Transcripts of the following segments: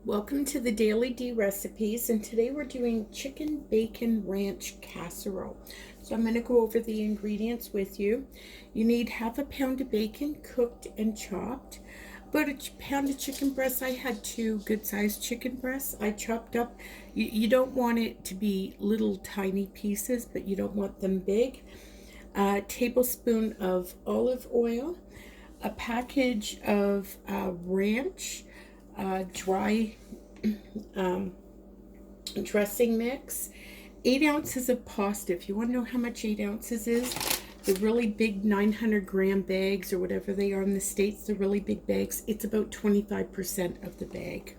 Welcome to the Daily D Recipes, and today we're doing chicken bacon ranch casserole. So I'm going to go over the ingredients with you. You need half a pound of bacon, cooked and chopped. About a pound of chicken breast. I had two good-sized chicken breasts. I chopped up. You don't want it to be little tiny pieces, but you don't want them big. A tablespoon of olive oil, a package of ranch, dry dressing mix, 8 ounces of pasta. If you want to know how much 8 ounces is, the really big 900-gram bags, or whatever they are in the States, the really big bags, it's about 25% of the bag.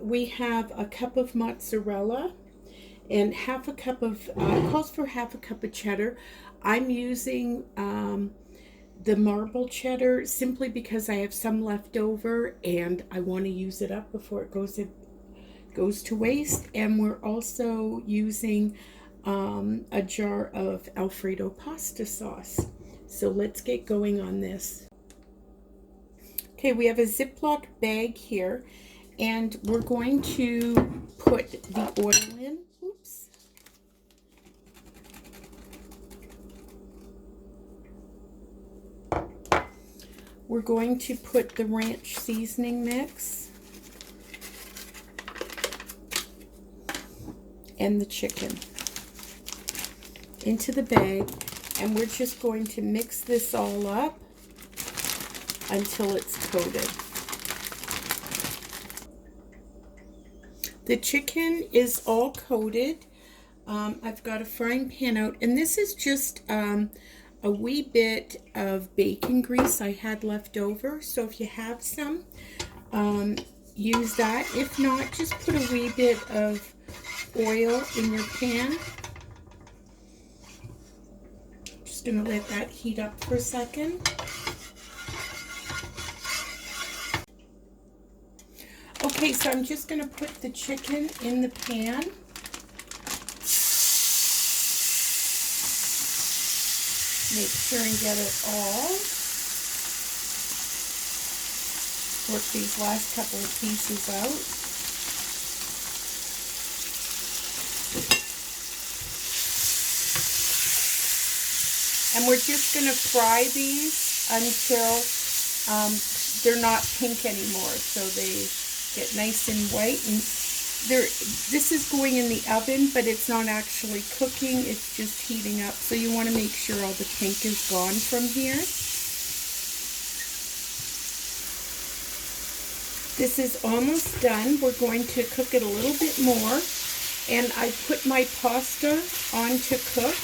We have a cup of mozzarella and half a cup of, calls for half a cup of cheddar. I'm using the marble cheddar simply because I have some left over and I want to use it up before it goes to waste. And we're also using a jar of Alfredo pasta sauce. So let's get going on this. Okay, we have a Ziploc bag here, and we're going to put the oil in. Oops. We're going to put the ranch seasoning mix and the chicken into the bag, and we're just going to mix this all up until it's coated. The chicken is all coated. I've got a frying pan out, and this is just a wee bit of bacon grease I had left over. So if you have some, use that. If not, just put a wee bit of oil in your pan. Just going to let that heat up for a second. Okay, so I'm just going to put the chicken in the pan. Make sure and get it all. Work these last couple of pieces out. And we're just going to fry these until they're not pink anymore. So they get nice and white. And this is going in the oven, but it's not actually cooking, it's just heating up. So you want to make sure all the pink is gone from here. This is almost done. We're going to cook it a little bit more, and I put my pasta on to cook,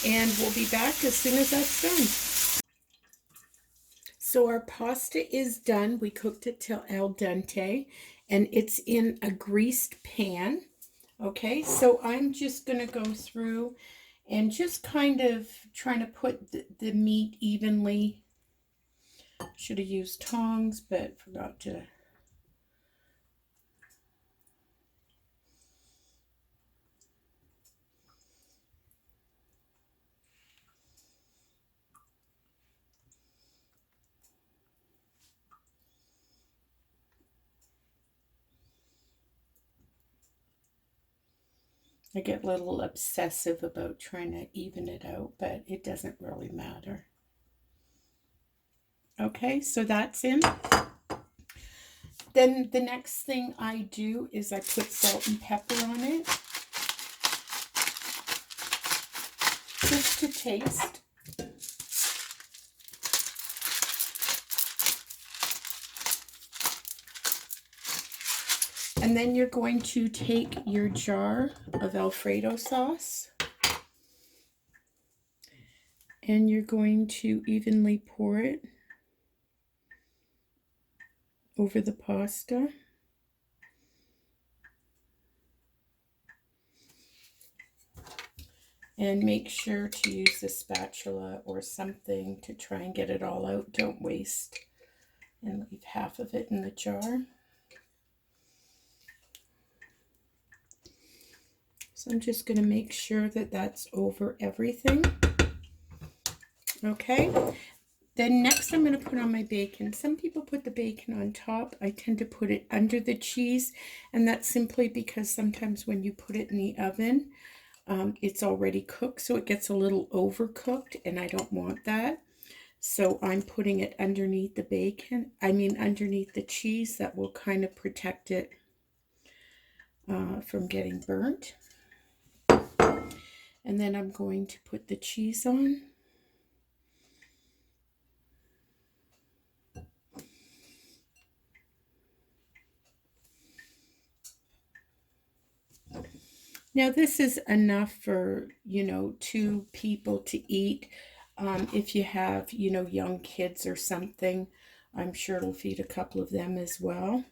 and we'll be back as soon as that's done. So our pasta is done. We cooked it till al dente, and it's in a greased pan. Okay, so I'm just going to go through and just kind of trying to put the meat evenly. Should have used tongs, but forgot to. I get a little obsessive about trying to even it out, but it doesn't really matter. Okay, so that's in. Then the next thing I do is I put salt and pepper on it, just to taste. And then you're going to take your jar of Alfredo sauce, and you're going to evenly pour it over the pasta. And make sure to use a spatula or something to try and get it all out. Don't waste and leave half of it in the jar. So I'm just going to make sure that that's over everything. Okay. Then next I'm going to put on my bacon. Some people put the bacon on top. I tend to put it under the cheese, and that's simply because sometimes when you put it in the oven, it's already cooked, so it gets a little overcooked, and I don't want that. So I'm putting it underneath the bacon, underneath the cheese. That will kind of protect it from getting burnt. And then I'm going to put the cheese on. Now this is enough for, 2 people to eat. If you have, young kids or something, I'm sure it'll feed a couple of them as well.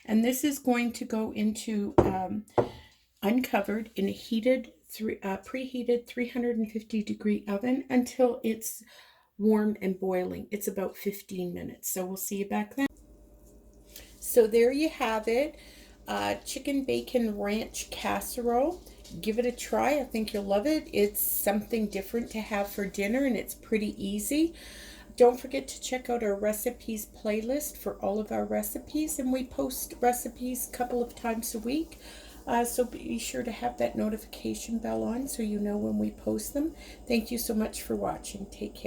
And this is going to go into uncovered in a preheated 350-degree oven until it's warm and boiling. It's about 15 minutes. So we'll see you back then. So there you have it. Chicken bacon ranch casserole. Give it a try. I think you'll love it. It's something different to have for dinner, and it's pretty easy. Don't forget to check out our recipes playlist for all of our recipes, and we post recipes a couple of times a week. So be sure to have that notification bell on so you know when we post them. Thank you so much for watching. Take care.